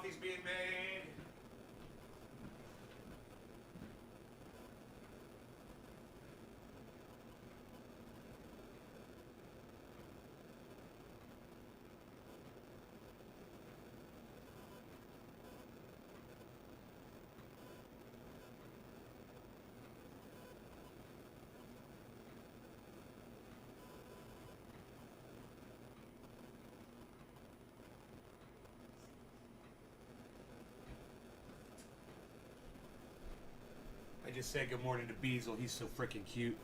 coffee's being made. I just said good morning to Beazle. He's so freaking cute.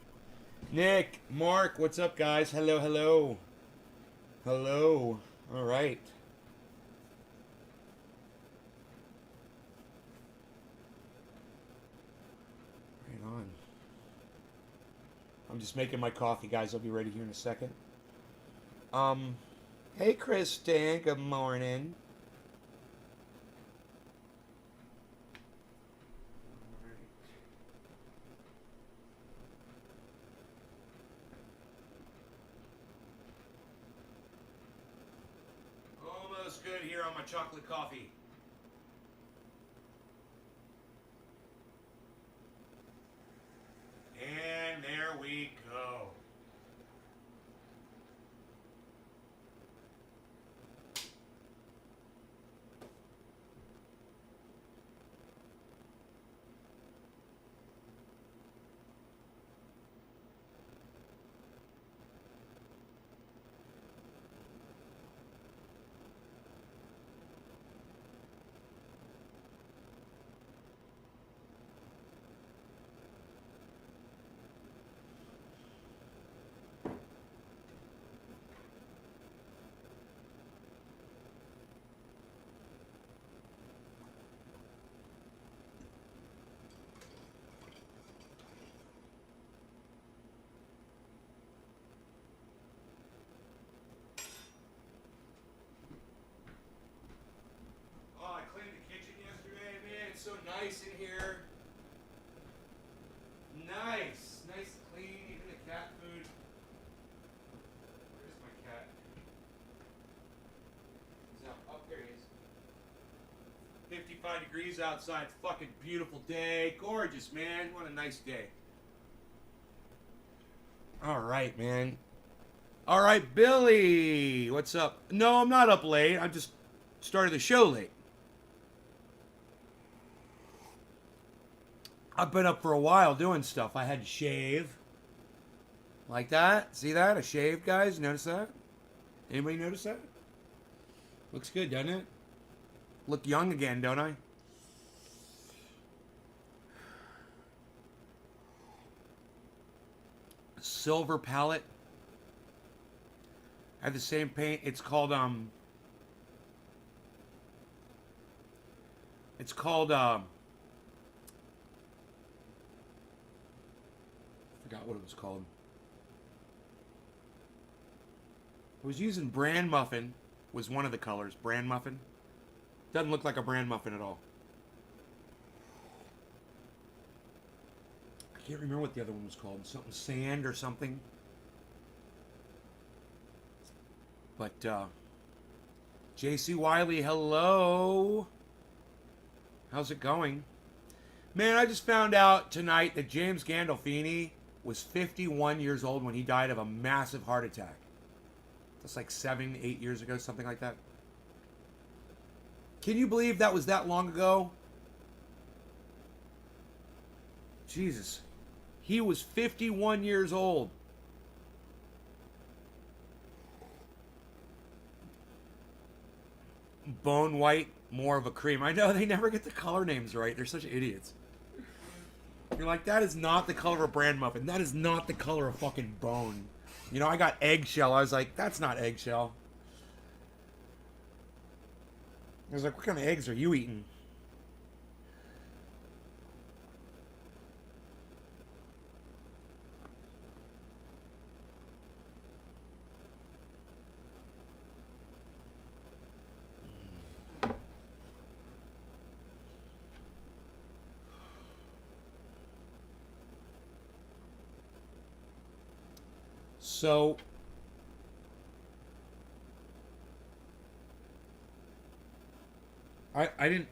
Nick, Mark, what's up, guys? Hello, hello. Hello. All right. Right on. I'm just making my coffee, guys. I'll be ready here in a second. Hey, Kristen. Good morning. Almost good here on my chocolate coffee. And there we go. Oh, I cleaned the kitchen yesterday, man. It's so nice in here. Nice. Nice and clean. Even the cat food. Where's my cat? He's out. Oh, there he is. 55 degrees outside. Fucking beautiful day. Gorgeous, man. What a nice day. All right, man. All right, Billy. What's up? No, I'm not up late. I just started the show late. I've been up for a while doing stuff. I had to shave. Like that. See that? I shaved, guys. Notice that? Anybody notice that? Looks good, doesn't it? Look young again, don't I? Silver palette. I have the same paint. It's called forgot what it was called. I was using Bran Muffin, was one of the colors. Bran Muffin. Doesn't look like a bran muffin at all. I can't remember what the other one was called. Something sand or something. But, J.C. Wiley, hello. How's it going? Man, I just found out tonight that James Gandolfini was 51 years old when he died of a massive heart attack. That's like 7, 8 years ago, something like that. Can you believe that was that long ago? Jesus. He was 51 years old. Bone white, more of a cream. I know, they never get the color names right. They're such idiots. You're like, that is not the color of a bran muffin. That is not the color of fucking bone. You know, I got eggshell. I was like, that's not eggshell. I was like, what kind of eggs are you eating? So, I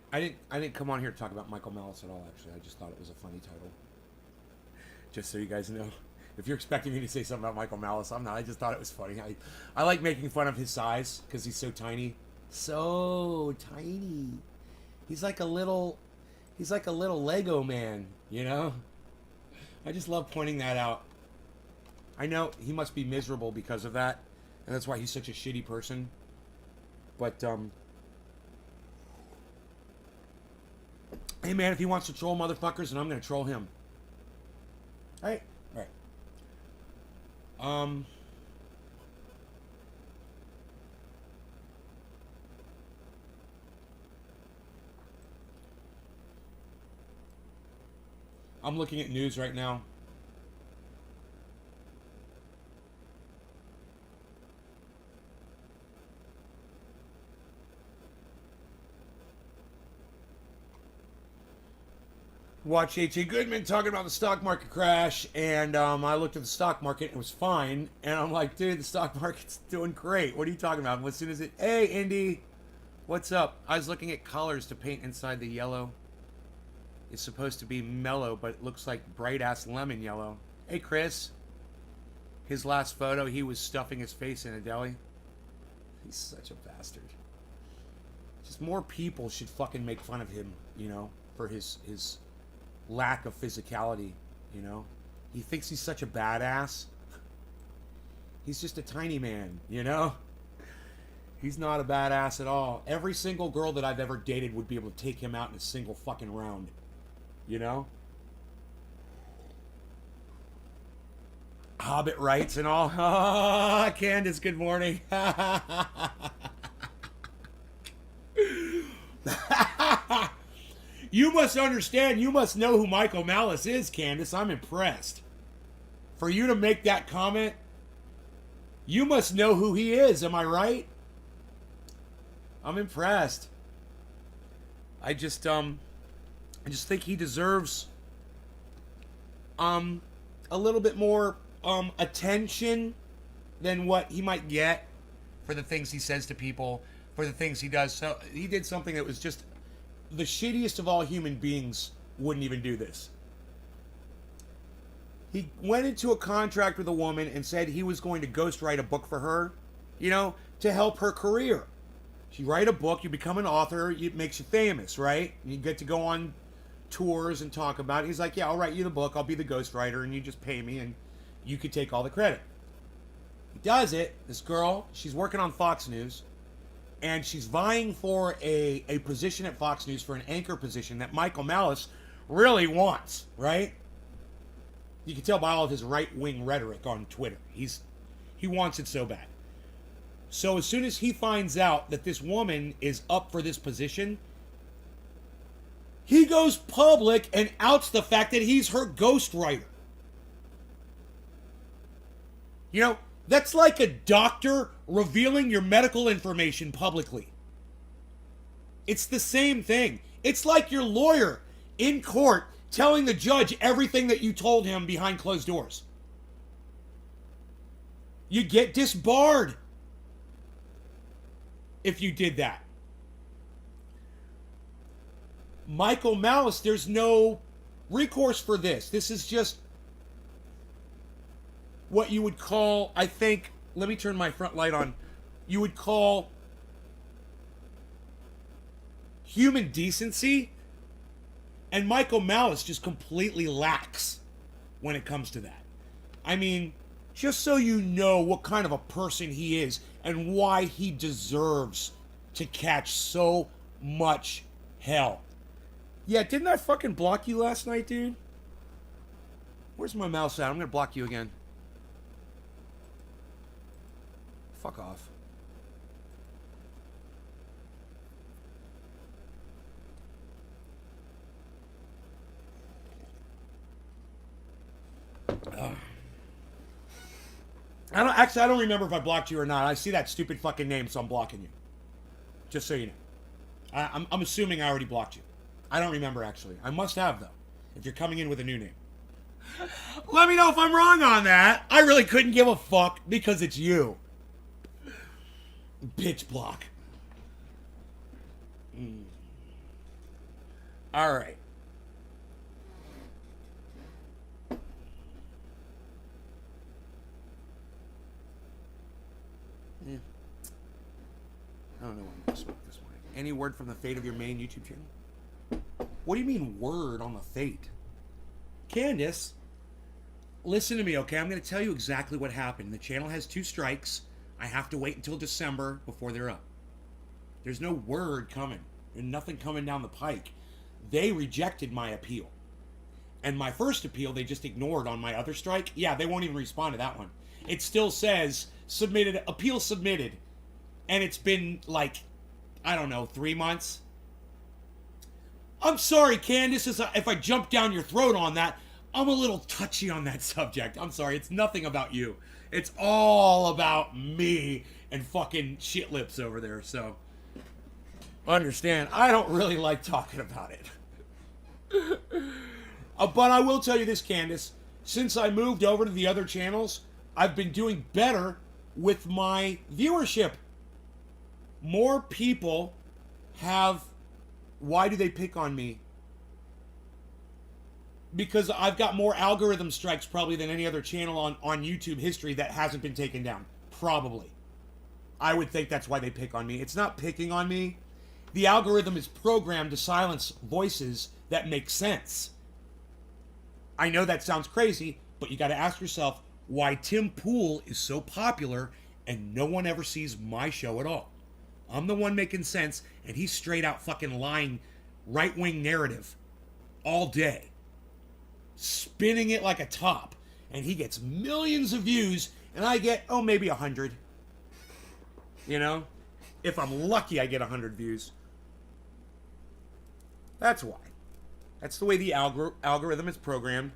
didn't come on here to talk about Michael Malice at all. Actually, I just thought it was a funny title. Just so you guys know, if you're expecting me to say something about Michael Malice, I'm not. I just thought it was funny. I like making fun of his size because he's so tiny, so tiny. He's like a little Lego man, you know. I just love pointing that out. I know he must be miserable because of that, and that's why he's such a shitty person. But hey man, if he wants to troll motherfuckers, then I'm gonna troll him. Right? Right. I'm looking at news right now. Watch H.A. Goodman talking about the stock market crash, and I looked at the stock market, and it was fine, and I'm like, dude, the stock market's doing great. What are you talking about? And as soon as it, hey, Indy, what's up? I was looking at colors to paint inside the yellow. It's supposed to be mellow, but it looks like bright-ass lemon yellow. Hey, Chris. His last photo, he was stuffing his face in a deli. He's such a bastard. Just more people should fucking make fun of him, you know, for his lack of physicality, you know. He thinks he's such a badass. He's just a tiny man, you know. He's not a badass at all. Every single girl that I've ever dated would be able to take him out in a single fucking round, you know. Hobbit rights and all. Ah, Candace, good morning. You must understand, you must know who Michael Malice is, Candace. I'm impressed. For you to make that comment, you must know who he is, am I right? I'm impressed. I just think he deserves a little bit more attention than what he might get for the things he says to people, for the things he does. So he did something that was just the shittiest of all human beings wouldn't even do this. He went into a contract with a woman and said he was going to ghostwrite a book for her, you know, to help her career. You write a book, you become an author, it makes you famous, right? And you get to go on tours and talk about it. He's like, yeah, I'll write you the book, I'll be the ghostwriter, and you just pay me, and you could take all the credit. He does it. This girl, she's working on Fox News, and she's vying for a position at Fox News, for an anchor position that Michael Malice really wants, right? You can tell by all of his right-wing rhetoric on Twitter. He wants it so bad. So as soon as he finds out that this woman is up for this position, he goes public and outs the fact that he's her ghostwriter. You know, that's like a doctor revealing your medical information publicly. It's the same thing. It's like your lawyer in court telling the judge everything that you told him behind closed doors. You get disbarred if you did that. Michael Malice, there's no recourse for this. This is just what you would call, I think, let me turn my front light on, you would call human decency, and Michael Malice just completely lacks when it comes to that. I mean, just so you know what kind of a person he is and why he deserves to catch so much hell. Yeah, didn't I fucking block you last night, dude? Where's my mouse at? I'm gonna block you again. Fuck off. I don't remember if I blocked you or not. I see that stupid fucking name, so I'm blocking you. Just so you know. I'm assuming I already blocked you. I don't remember, actually. I must have, though, if you're coming in with a new name. Let me know if I'm wrong on that. I really couldn't give a fuck because it's you. Bitch block. All right. Yeah. I don't know what I'm going to smoke this morning. Any word from the fate of your main YouTube channel? What do you mean word on the fate? Candace, listen to me, okay? I'm going to tell you exactly what happened. The channel has 2 strikes. I have to wait until December before they're up. There's no word coming. There's nothing coming down the pike. They rejected my appeal. And my first appeal, they just ignored on my other strike. Yeah, they won't even respond to that one. It still says, submitted, appeal submitted. And it's been like, I don't know, 3 months. I'm sorry, Candace, if I jump down your throat on that. I'm a little touchy on that subject. I'm sorry, it's nothing about you. It's all about me and fucking shit lips over there, so understand, I don't really like talking about it. But I will tell you this, Candace. Since I moved over to the other channels, I've been doing better with my viewership. More people have... Why do they pick on me? Because I've got more algorithm strikes probably than any other channel on YouTube history that hasn't been taken down. Probably. I would think that's why they pick on me. It's not picking on me. The algorithm is programmed to silence voices that make sense. I know that sounds crazy, but you got to ask yourself why Tim Pool is so popular and no one ever sees my show at all. I'm the one making sense, and he's straight out fucking lying right-wing narrative all day. Spinning it like a top. And he gets millions of views, and I get, maybe 100. You know? If I'm lucky, I get 100 views. That's why. That's the way the algorithm is programmed.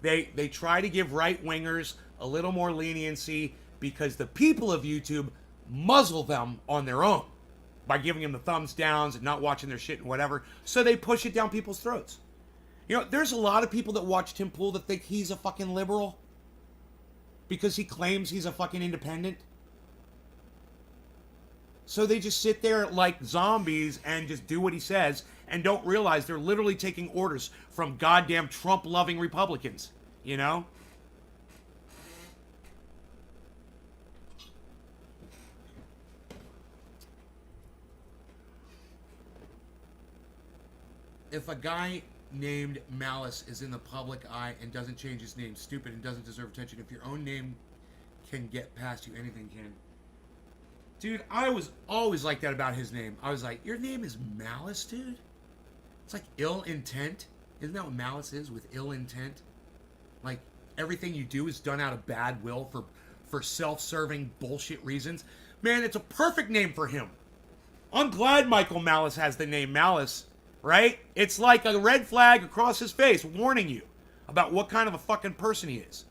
They try to give right-wingers a little more leniency because the people of YouTube muzzle them on their own by giving them the thumbs downs and not watching their shit and whatever. So they push it down people's throats. You know, there's a lot of people that watch Tim Pool that think he's a fucking liberal because he claims he's a fucking independent. So they just sit there like zombies and just do what he says and don't realize they're literally taking orders from goddamn Trump-loving Republicans, you know? If a guy named Malice is in the public eye and doesn't change his name, stupid and doesn't deserve attention. If your own name can get past you, anything can. Dude, I was always like that about his name. I was like, your name is Malice, dude? It's like ill intent. Isn't that what malice is, with ill intent? Like, everything you do is done out of bad will for self-serving bullshit reasons. Man, it's a perfect name for him. I'm glad Michael Malice has the name Malice, right? It's like a red flag across his face warning you about what kind of a fucking person he is.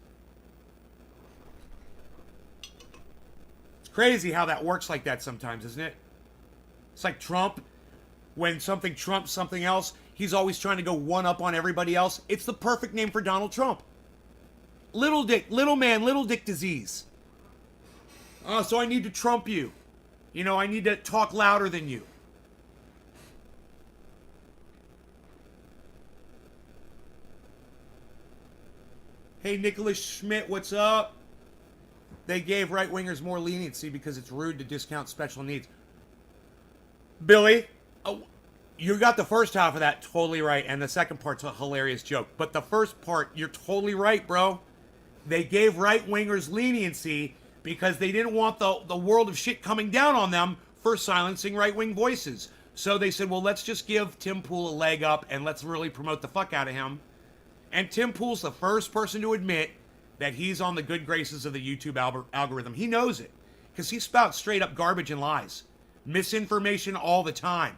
It's crazy how that works like that sometimes, isn't it? It's like Trump. When something trumps something else, he's always trying to go one up on everybody else. It's the perfect name for Donald Trump. Little dick, little man, little dick disease. Oh, so I need to trump you. You know, I need to talk louder than you. Hey, Nicholas Schmidt, what's up? They gave right-wingers more leniency because it's rude to discount special needs. Billy, you got the first half of that totally right, and the second part's a hilarious joke. But the first part, you're totally right, bro. They gave right-wingers leniency because they didn't want the world of shit coming down on them for silencing right-wing voices. So they said, well, let's just give Tim Pool a leg up, and let's really promote the fuck out of him. And Tim Pool's the first person to admit that he's on the good graces of the YouTube algorithm. He knows it, because he spouts straight-up garbage and lies. Misinformation all the time.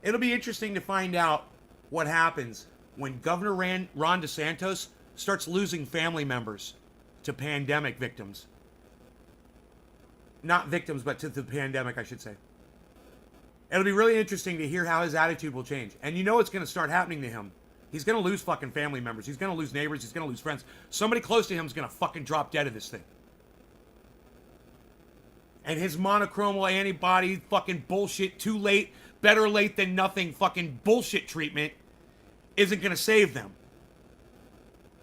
It'll be interesting to find out what happens when Governor Ron DeSantis starts losing family members to pandemic victims. Not victims, but to the pandemic, I should say. It'll be really interesting to hear how his attitude will change. And you know it's going to start happening to him. He's going to lose fucking family members. He's going to lose neighbors. He's going to lose friends. Somebody close to him is going to fucking drop dead of this thing. And his monoclonal antibody fucking bullshit, too late, better late than nothing fucking bullshit treatment isn't going to save them.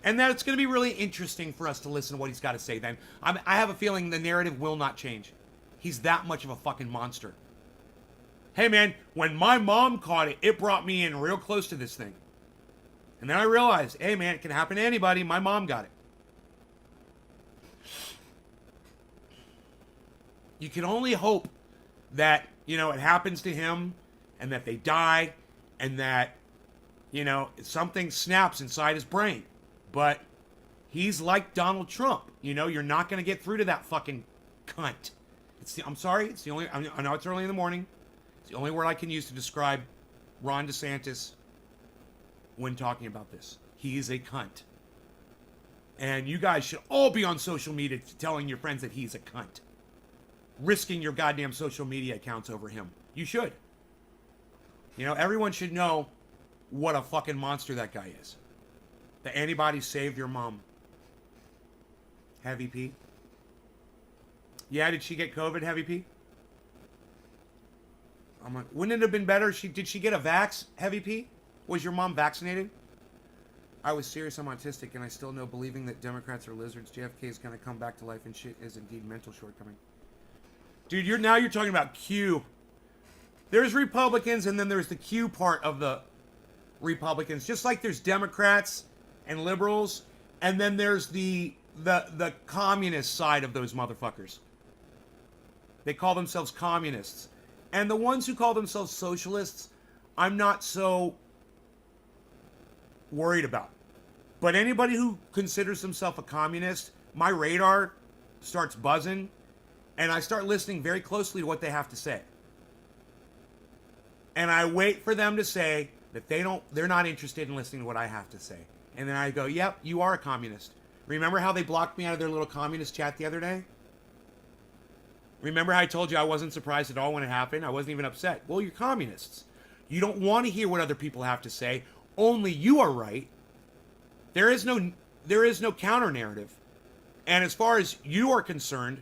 And that it's going to be really interesting for us to listen to what he's got to say then. I have a feeling the narrative will not change. He's that much of a fucking monster. Hey man, when my mom caught it, it brought me in real close to this thing. And then I realized, hey man, it can happen to anybody. My mom got it. You can only hope that, you know, it happens to him and that they die and that, you know, something snaps inside his brain. But he's like Donald Trump. You know, you're not going to get through to that fucking cunt. I'm sorry. It's the only, I know it's early in the morning. It's the only word I can use to describe Ron DeSantis when talking about this. He is a cunt. And you guys should all be on social media telling your friends that he's a cunt. Risking your goddamn social media accounts over him. You should. You know, everyone should know what a fucking monster that guy is. The antibodies saved your mom. Heavy P. Yeah, did she get COVID, Heavy P? I'm like, wouldn't it have been better? Did she get a vax, Heavy P? Was your mom vaccinated? I was serious, I'm autistic, and I still know believing that Democrats are lizards, JFK is going to come back to life and shit is indeed mental shortcoming. Dude, you're talking about Q. There's Republicans, and then there's the Q part of the Republicans. Just like there's Democrats and liberals, and then there's the communist side of those motherfuckers. They call themselves communists. And the ones who call themselves socialists, I'm not so worried about. But anybody who considers himself a communist, my radar starts buzzing. And I start listening very closely to what they have to say. And I wait for them to say that they're not interested in listening to what I have to say. And then I go, yep, you are a communist. Remember how they blocked me out of their little communist chat the other day? Remember how I told you I wasn't surprised at all when it happened? I wasn't even upset. Well, you're communists. You don't want to hear what other people have to say. Only you are right. There is no counter narrative. And as far as you are concerned,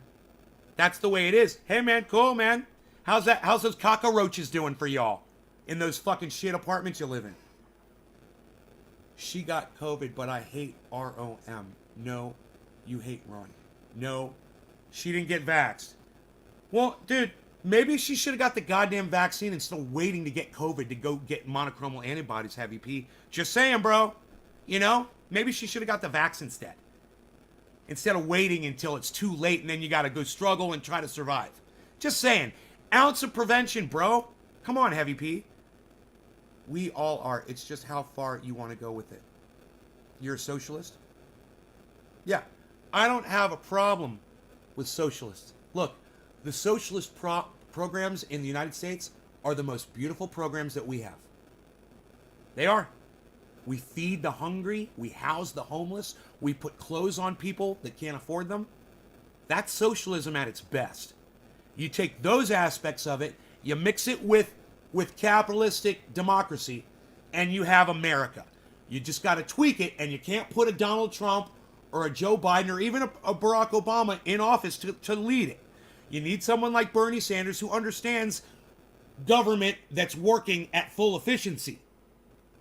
that's the way it is. Hey, man, cool, man. How's those cockroaches doing for y'all in those fucking shit apartments you live in? She got COVID, but I hate ROM. No, you hate Ron. No, she didn't get vaxxed. Well, dude, maybe she should have got the goddamn vaccine instead of waiting to get COVID to go get monoclonal antibodies, Heavy P. Just saying, bro. You know, maybe she should have got the vax instead of waiting until it's too late and then you got to go struggle and try to survive. Just saying. Ounce of prevention, bro. Come on, Heavy P. We all are. It's just how far you want to go with it. You're a socialist? Yeah. I don't have a problem with socialists. Look, the socialist programs in the United States are the most beautiful programs that we have. They are. We feed the hungry. We house the homeless. We put clothes on people that can't afford them. That's socialism at its best. You take those aspects of it, you mix it with capitalistic democracy, and you have America. You just got to tweak it, and you can't put a Donald Trump or a Joe Biden or even a Barack Obama in office to lead it. You need someone like Bernie Sanders who understands government that's working at full efficiency.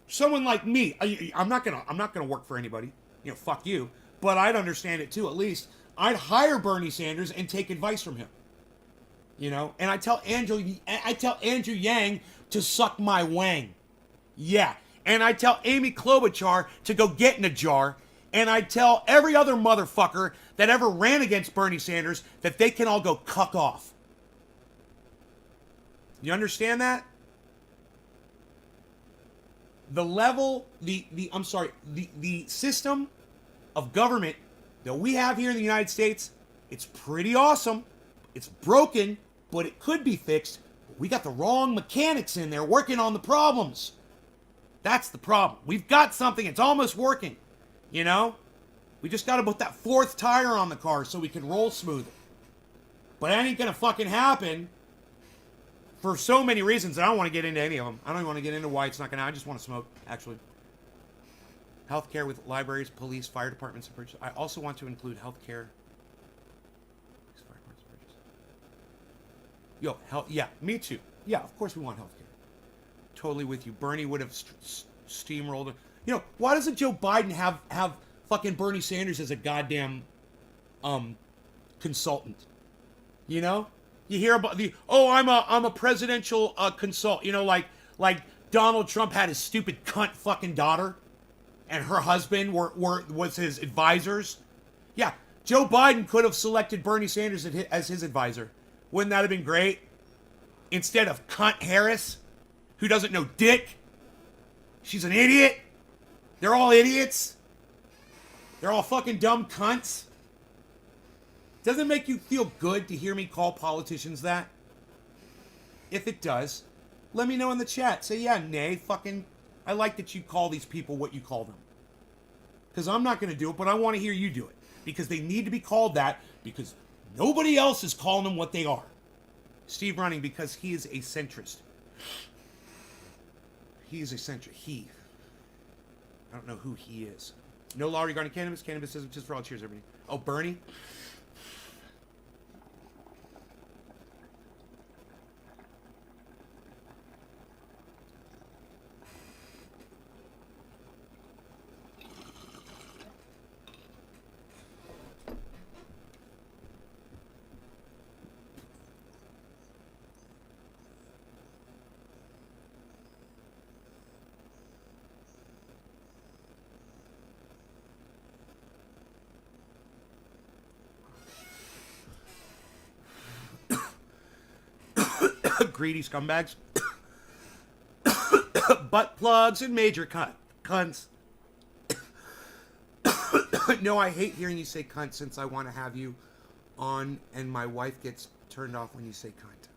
Someone like me, I'm not gonna work for anybody. You know, fuck you. But I'd understand it too. At least I'd hire Bernie Sanders and take advice from him. You know, and I tell Andrew Yang to suck my wang. Yeah, and I tell Amy Klobuchar to go get in a jar. And I tell every other motherfucker that ever ran against Bernie Sanders that they can all go cuck off. You understand that? The system of government that we have here in the United States, it's pretty awesome. It's broken, but it could be fixed. We got the wrong mechanics in there working on the problems. That's the problem. We've got something, it's almost working. You know? We just got to put that fourth tire on the car so we can roll smoother. But that ain't going to fucking happen for so many reasons. I don't want to get into any of them. I don't even want to get into why it's not going to happen. I just want to smoke, actually. Healthcare with libraries, police, fire departments, and bridges. I also want to include healthcare. Yo, hell, yeah, me too. Yeah, of course we want health care. Totally with you. Bernie would have steamrolled. You know, why doesn't Joe Biden have fucking Bernie Sanders as a goddamn consultant? You know, you hear about I'm a presidential consult. You know, like Donald Trump had his stupid cunt fucking daughter, and her husband was his advisors. Yeah, Joe Biden could have selected Bernie Sanders as his advisor. Wouldn't that have been great? Instead of cunt Harris, who doesn't know dick. She's an idiot. They're all idiots. They're all fucking dumb cunts. Doesn't it make you feel good to hear me call politicians that? If it does, let me know in the chat. Say, yeah, nay, fucking, I like that you call these people what you call them. Because I'm not going to do it, but I want to hear you do it. Because they need to be called that, because nobody else is calling them what they are. Steve Running, because he is a centrist. He is a centrist. He. I don't know who he is. No law regarding cannabis. Cannabis isn't just for all. Cheers, everybody. Oh, Bernie? Greedy scumbags. Butt plugs and major cunts. No, I hate hearing you say cunt since I want to have you on and my wife gets turned off when you say cunt.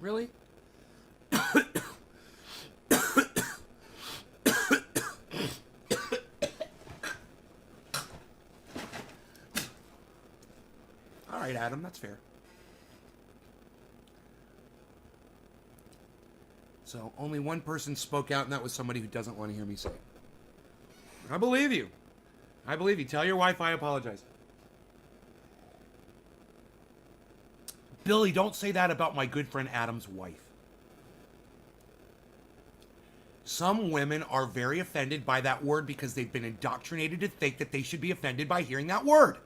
Really? All right, Adam, that's fair. So only one person spoke out, and that was somebody who doesn't want to hear me say it. I believe you. I believe you. Tell your wife I apologize. Billy, don't say that about my good friend Adam's wife. Some women are very offended by that word because they've been indoctrinated to think that they should be offended by hearing that word.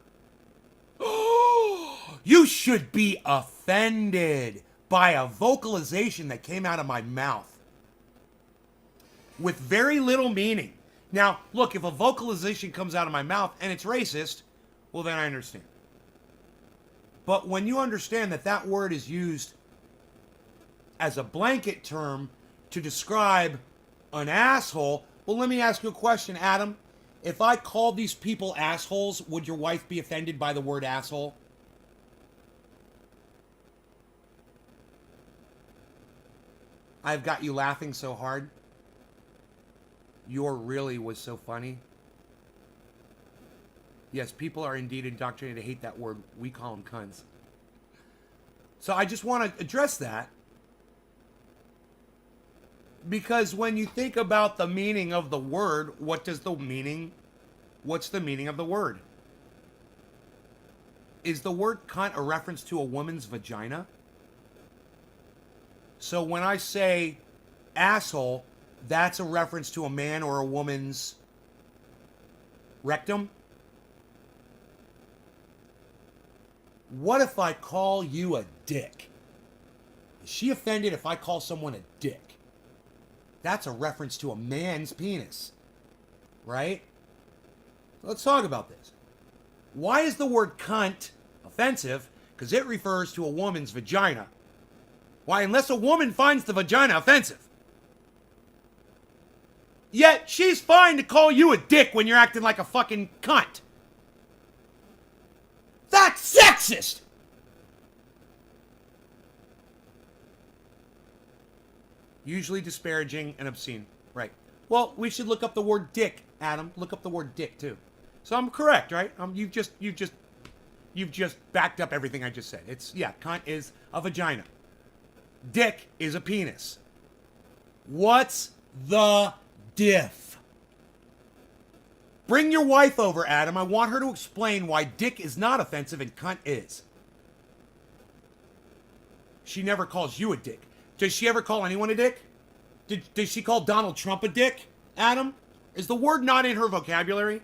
You should be offended by a vocalization that came out of my mouth with very little meaning. Now, look, if a vocalization comes out of my mouth and it's racist, well, then I understand. But when you understand that that word is used as a blanket term to describe an asshole, well, let me ask you a question, Adam. If I called these people assholes, would your wife be offended by the word asshole? I've got you laughing so hard. Your really was so funny. Yes, people are indeed indoctrinated to hate that word. We call them cunts. So I just want to address that. Because when you think about the meaning of the word, what's the meaning of the word? Is the word cunt a reference to a woman's vagina? So when I say asshole, that's a reference to a man or a woman's rectum? What if I call you a dick? Is she offended if I call someone a dick? That's a reference to a man's penis, right? Let's talk about this. Why is the word cunt offensive? Because it refers to a woman's vagina. Why, unless a woman finds the vagina offensive. Yet, she's fine to call you a dick when you're acting like a fucking cunt. That's sexist! Usually disparaging and obscene. Right. Well, we should look up the word dick, Adam. Look up the word dick, too. So I'm correct, right? You've just backed up everything I just said. Cunt is a vagina. Dick is a penis. What's the diff? Bring your wife over, Adam. I want her to explain why dick is not offensive and cunt is. she never calls you a dick. Does she ever call anyone a dick? Does she call Donald Trump a dick, Adam? Is the word not in her vocabulary?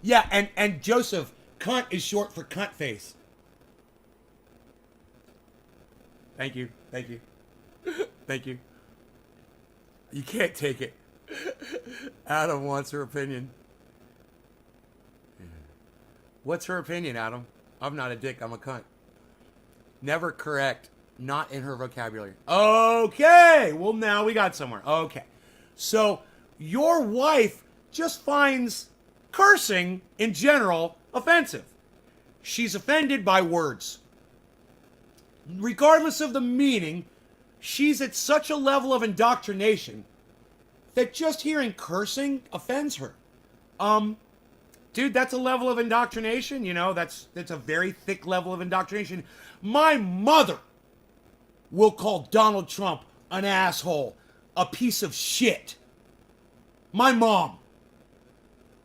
Yeah, and Joseph, cunt is short for cunt face. Thank you. Thank you. Thank you. You can't take it. Adam wants her opinion. What's her opinion, Adam? I'm not a dick, I'm a cunt. Never correct. Not in her vocabulary. Okay. Well, now we got somewhere. Okay. So, your wife just finds cursing in general offensive. She's offended by words. Regardless of the meaning, she's at such a level of indoctrination that just hearing cursing offends her. Dude, that's a level of indoctrination, you know, that's a very thick level of indoctrination. My mother will call Donald Trump an asshole, a piece of shit. My mom.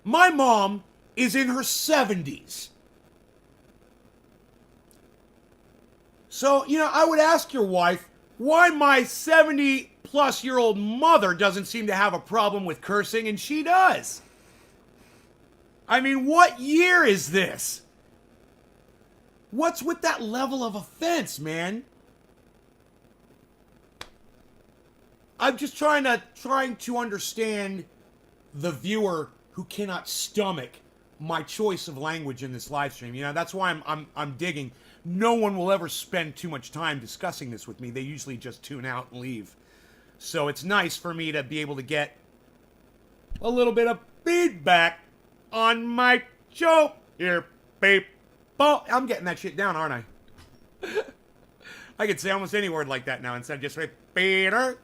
My mom is in her 70s. So, you know, I would ask your wife why my 70-plus-year-old mother doesn't seem to have a problem with cursing, and she does. I mean, what year is this? What's with that level of offense, man? I'm just trying to understand the viewer who cannot stomach my choice of language in this live stream. You know, that's why I'm digging. No one will ever spend too much time discussing this with me. They usually just tune out and leave. So it's nice for me to be able to get a little bit of feedback on my show here, people. I'm getting that shit down, aren't I? I could say almost any word like that now instead of just say Peter.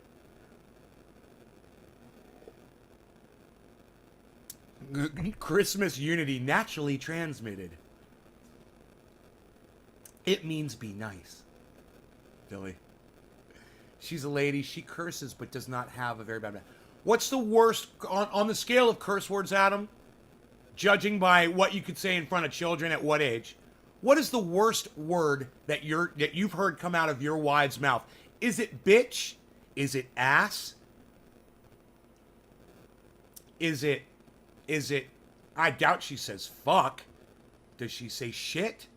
Christmas unity naturally transmitted. It means be nice. Billy. She's a lady. She curses but does not have a very bad... What's the worst on the scale of curse words, Adam? Judging by what you could say in front of children at what age? What is the worst word that you've heard come out of your wife's mouth? Is it bitch? Is it ass? Is it... I doubt she says fuck. Does she say shit?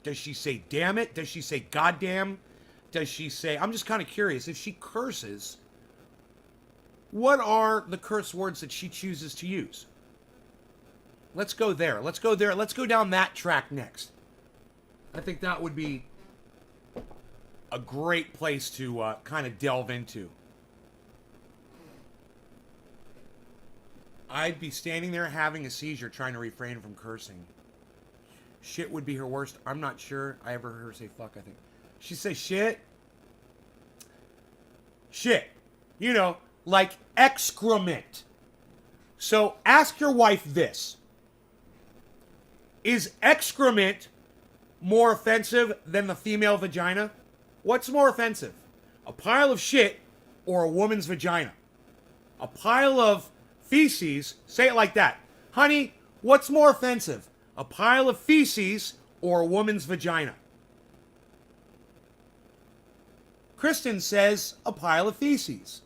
Does she say damn it? Does she say goddamn? Does she say... I'm just kind of curious. If she curses, what are the curse words that she chooses to use? Let's go there. Let's go there. Let's go down that track next. I think that would be a great place to kind of delve into. I'd be standing there having a seizure trying to refrain from cursing. Shit would be her worst. I'm not sure I ever heard her say fuck, I think. She say shit? Shit. You know, like excrement. So ask your wife this. Is excrement more offensive than the female vagina? What's more offensive? A pile of shit or a woman's vagina? A pile of feces, say it like that. Honey, what's more offensive? A pile of feces or a woman's vagina? Kristen says a pile of feces.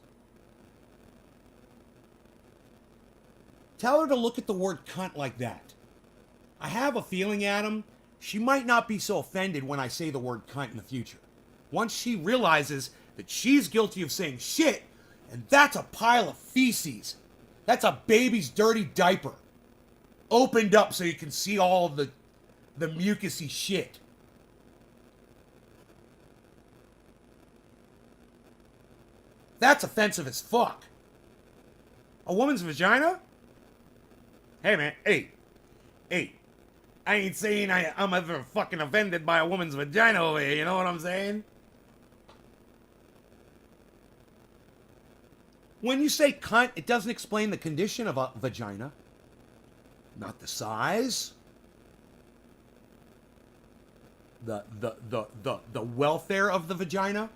Tell her to look at the word cunt like that. I have a feeling, Adam, she might not be so offended when I say the word cunt in the future. Once she realizes that she's guilty of saying shit, and that's a pile of feces. That's a baby's dirty diaper. Opened up so you can see all of the mucusy shit. That's offensive as fuck. A woman's vagina? Hey, man. Hey. I ain't saying I'm ever fucking offended by a woman's vagina over here. You know what I'm saying? When you say cunt, it doesn't explain the condition of a vagina. Not the size. The welfare of the vagina.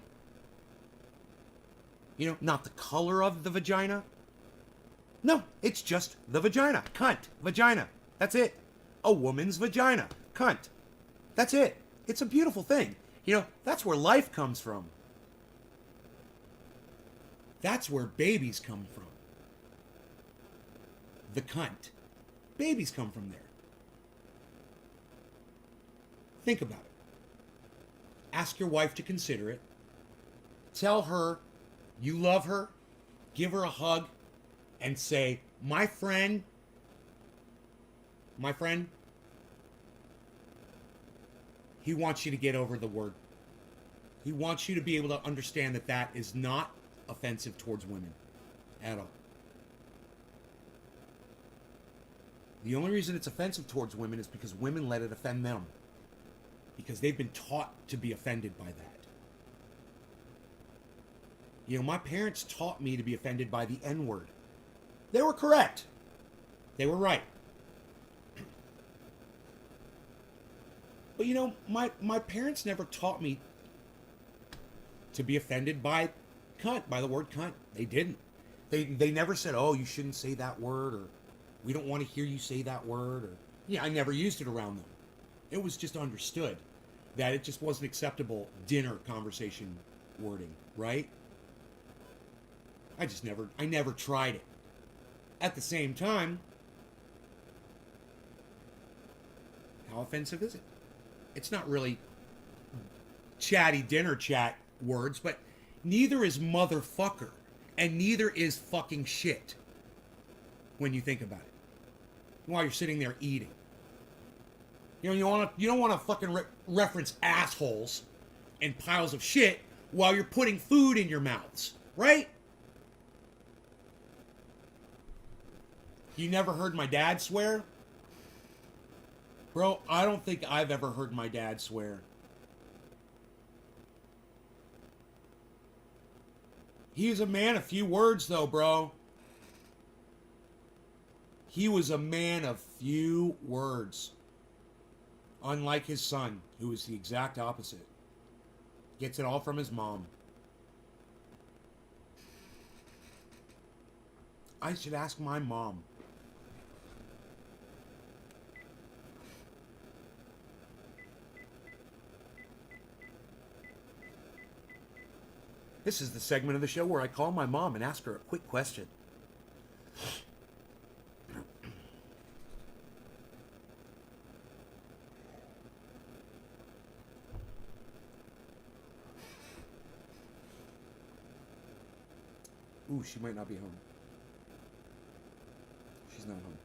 You know, not the color of the vagina. No, it's just the vagina. Cunt. Vagina. That's it. a woman's vagina. Cunt. That's it. It's a beautiful thing. You know, that's where life comes from. That's where babies come from. The cunt. Babies come from there. Think about it. Ask your wife to consider it. Tell her you love her. Give her a hug. And say, my friend, he wants you to get over the word. He wants you to be able to understand that that is not offensive towards women at all. The only reason it's offensive towards women is because women let it offend them. Because they've been taught to be offended by that. You know, my parents taught me to be offended by the N-word. They were correct. They were right. But you know, my parents never taught me to be offended by cunt, by the word cunt. They didn't. They never said, oh, you shouldn't say that word, or we don't want to hear you say that word, or yeah, I never used it around them. It was just understood that it just wasn't acceptable dinner conversation wording, right? I never tried it. At the same time, how offensive is it? It's not really chatty dinner chat words, but neither is motherfucker, and neither is fucking shit when you think about it. While you're sitting there eating. You know, you don't want to fucking reference assholes and piles of shit while you're putting food in your mouths, right? You never heard my dad swear? Bro, I don't think I've ever heard my dad swear. He was a man of few words, though, bro. He was a man of few words. Unlike his son, who is the exact opposite. Gets it all from his mom. I should ask my mom. This is the segment of the show where I call my mom and ask her a quick question. Ooh, she might not be home. She's not home.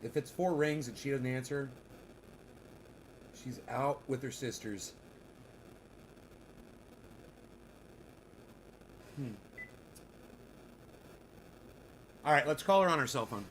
If it's 4 rings and she doesn't answer, she's out with her sisters. All right, let's call her on her cell phone.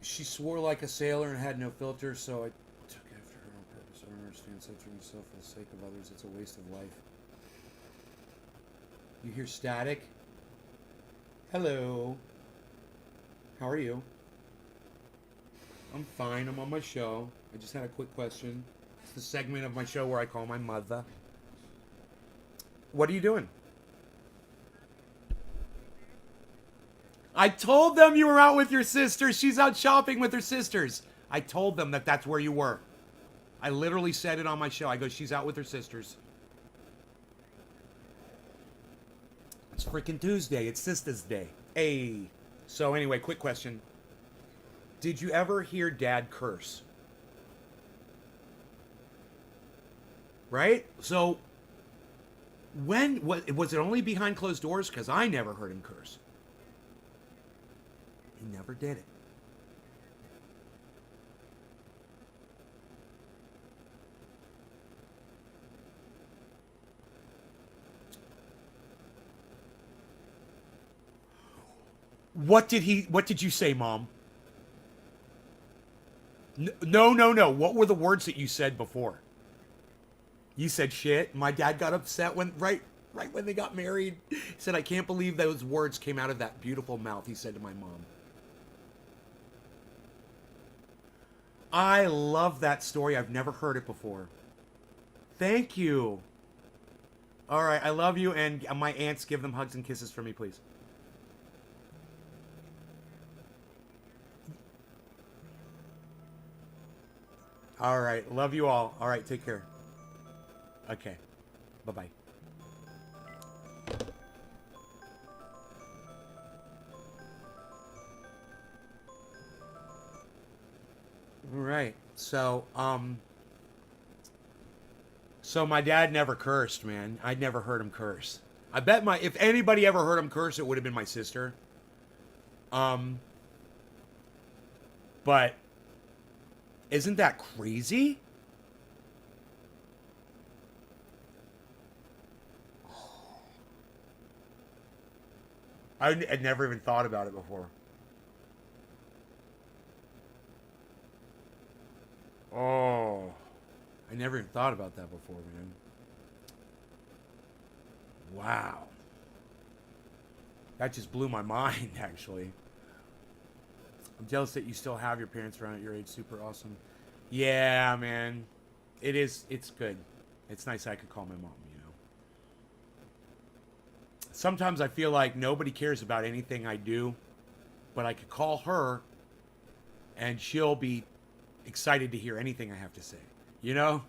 She swore like a sailor and had no filter, so I took after her on purpose. I don't understand censoring yourself for the sake of others. It's a waste of life. You hear static? Hello. How are you? I'm fine. I'm on my show. I just had a quick question. It's the segment of my show where I call my mother. What are you doing? I told them you were out with your sisters. She's out shopping with her sisters. I told them that that's where you were. I literally said it on my show. I go, she's out with her sisters. It's freaking Tuesday. It's Sisters Day. Hey. So anyway, quick question. Did you ever hear Dad curse? Right? So, when was it only behind closed doors? Because I never heard him curse. He never did it. What did you say, Mom? No. What were the words that you said before? You said shit. My dad got upset when right when they got married. He said, I can't believe those words came out of that beautiful mouth, he said to my mom. I love that story. I've never heard it before. thank you. All right, I love you, and my aunts, give them hugs and kisses for me, please. All right, love you all. All right, take care. Okay, bye-bye. All right, so my dad never cursed, man. I'd never heard him curse. I bet if anybody ever heard him curse, it would have been my sister. But isn't that crazy? I'd never even thought about it before. Oh, I never even thought about that before, man. Wow. That just blew my mind, actually. I'm jealous that you still have your parents around at your age. Super awesome. Yeah, man. It is. It's good. It's nice I could call my mom, you know. Sometimes I feel like nobody cares about anything I do, but I could call her and she'll be excited to hear anything I have to say. You know?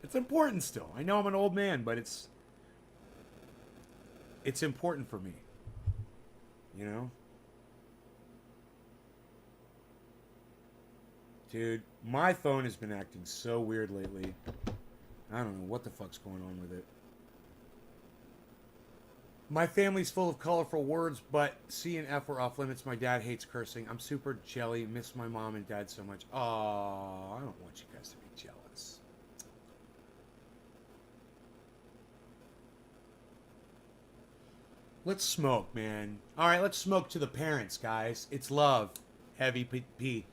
It's important still. I know I'm an old man, but it's important for me. You know? Dude, my phone has been acting so weird lately. I don't know what the fuck's going on with it. My family's full of colorful words, but C and F were off limits. My dad hates cursing. I'm super jelly. Miss my mom and dad so much. Oh, I don't want you guys to be jealous. Let's smoke, man. All right, let's smoke to the parents, guys. It's love. Heavy P.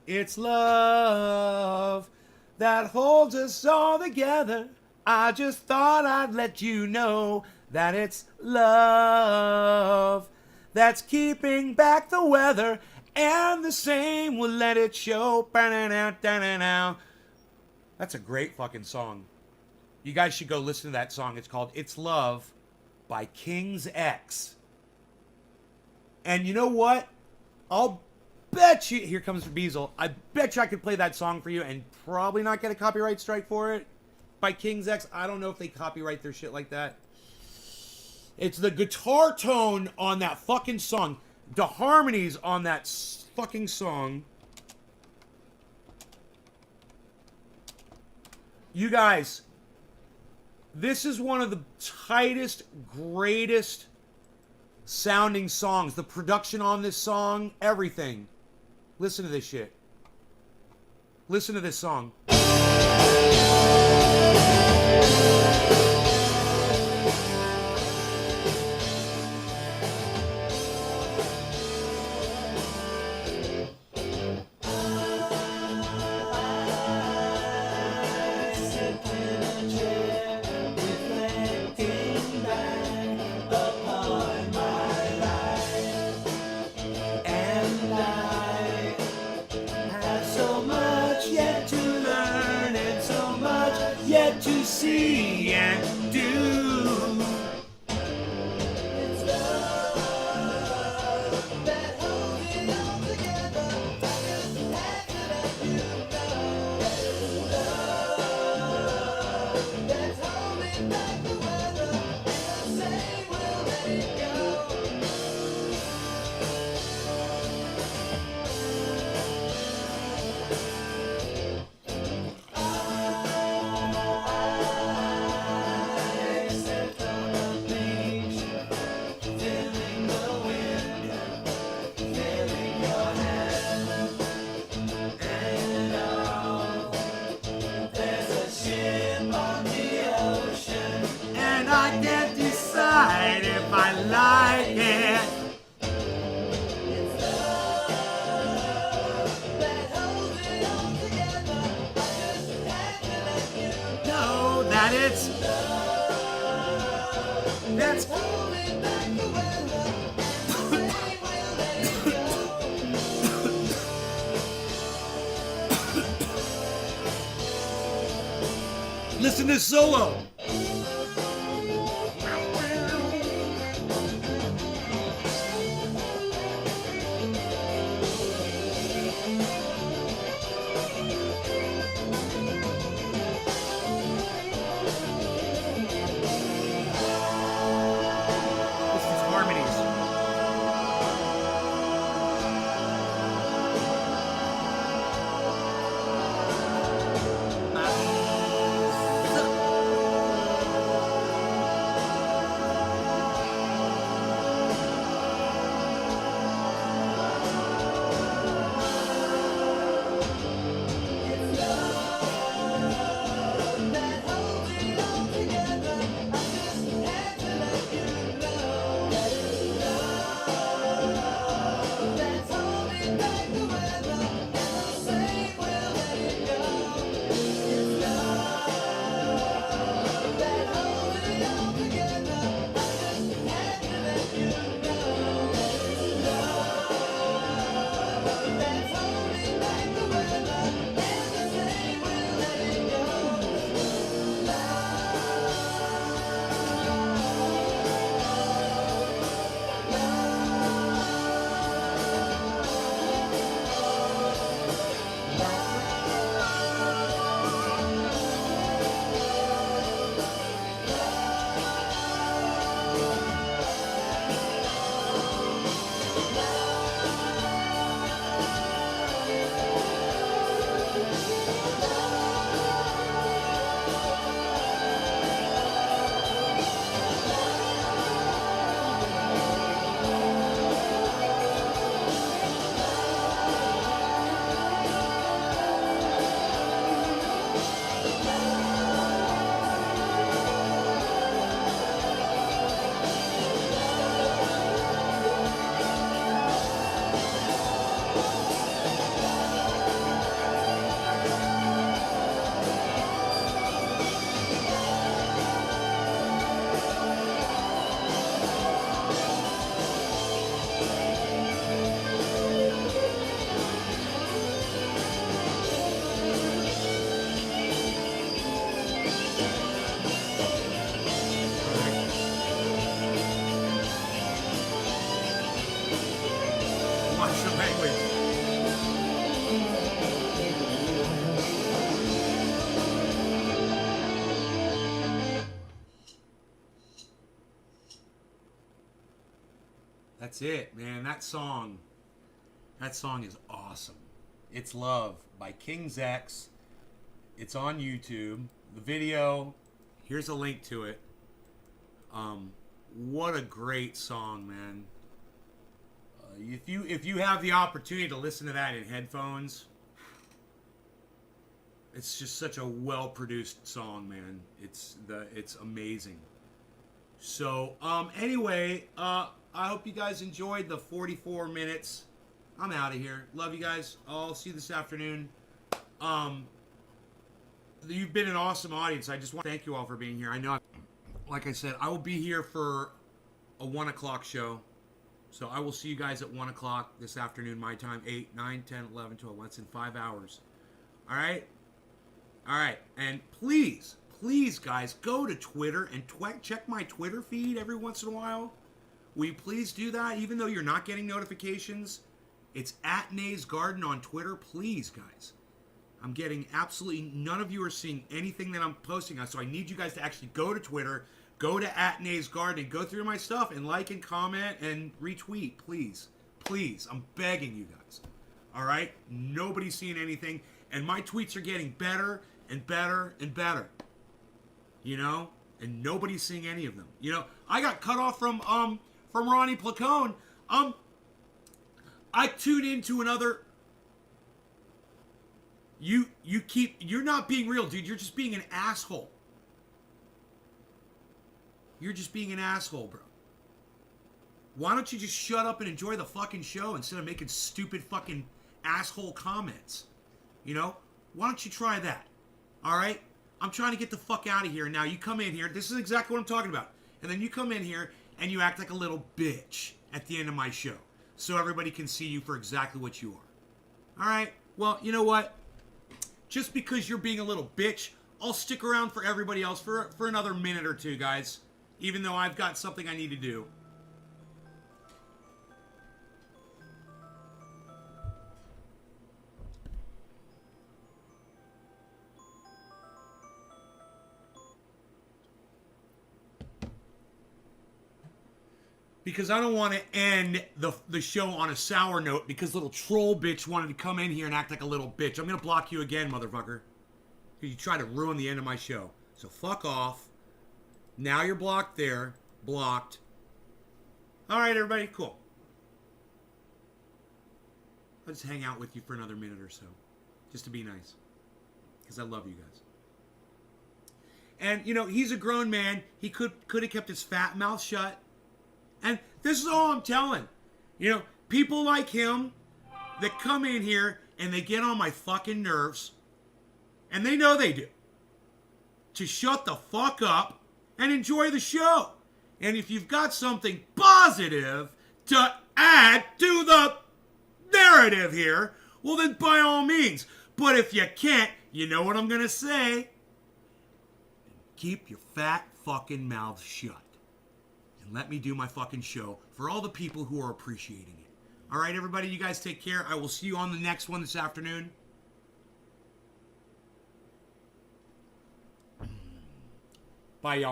It's love that holds us all together. I just thought I'd let you know that it's love that's keeping back the weather, and the same will let it show. That's a great fucking song. You guys should go listen to that song. It's called It's Love by King's X. And you know what? I'll bet you, here comes Beazle, I bet you I could play that song for you and probably not get a copyright strike for it. By King's X, I don't know if they copyright their shit like that. It's the guitar tone on that fucking song, the harmonies on that fucking song. You guys, this is one of the tightest, greatest sounding songs. The production on this song, everything. Listen to this shit. Listen to this song. To see and do. It's love that holds it all together. I just had to let you know. It's love that's holding back the weather, and I say we'll let it go. If I like it. It's love that holds it all together. I just had to let you know that it's love that's holding back the weather, and the rain will let it go. Listen to this solo. That's it, man. That song is awesome. It's Love by King's X. It's on YouTube. The video, here's a link to it. What a great song, man. If you have the opportunity to listen to that in headphones, it's just such a well-produced song, man. It's amazing. So, anyway, I hope you guys enjoyed the 44 minutes. I'm out of here. Love you guys. I'll see you this afternoon. You've been an awesome audience. I just want to thank you all for being here. I know, like I said, I will be here for a 1 o'clock show. So I will see you guys at 1 o'clock this afternoon, my time. 8, 9, 10, 11, 12. That's in 5 hours. All right? All right. And please, guys, go to Twitter and check my Twitter feed every once in a while. Will you please do that? Even though you're not getting notifications, it's at Nay's Garden on Twitter. Please, guys. I'm getting absolutely none of you are seeing anything that I'm posting on, so I need you guys to actually go to Twitter, go to at Nay's Garden, and go through my stuff and like and comment and retweet, please. Please, I'm begging you guys. All right? Nobody's seeing anything, and my tweets are getting better and better and better. You know? And nobody's seeing any of them. You know, I got cut off from Ronnie Placone. I tuned into another. You're not being real, dude. You're just being an asshole. You're just being an asshole, bro. Why don't you just shut up and enjoy the fucking show instead of making stupid fucking asshole comments? You know? Why don't you try that? All right? I'm trying to get the fuck out of here. Now you come in here. This is exactly what I'm talking about. And then you come in here and you act like a little bitch at the end of my show. So everybody can see you for exactly what you are. All right? Well, you know what? Just because you're being a little bitch, I'll stick around for everybody else for another minute or two, guys. Even though I've got something I need to do. Because I don't want to end the show on a sour note because little troll bitch wanted to come in here and act like a little bitch. I'm going to block you again, motherfucker. Because you tried to ruin the end of my show. So fuck off. Now you're blocked there. Blocked. Alright, everybody. Cool. I'll just hang out with you for another minute or so. Just to be nice. Because I love you guys. And, you know, he's a grown man. He could have kept his fat mouth shut. And this is all I'm telling. You know, people like him that come in here and they get on my fucking nerves. And they know they do. To shut the fuck up and enjoy the show. And if you've got something positive to add to the narrative here, well then by all means. But if you can't, you know what I'm going to say? Keep your fat fucking mouth shut. And let me do my fucking show for all the people who are appreciating it. All right, everybody, you guys take care. I will see you on the next one this afternoon. Bye, y'all.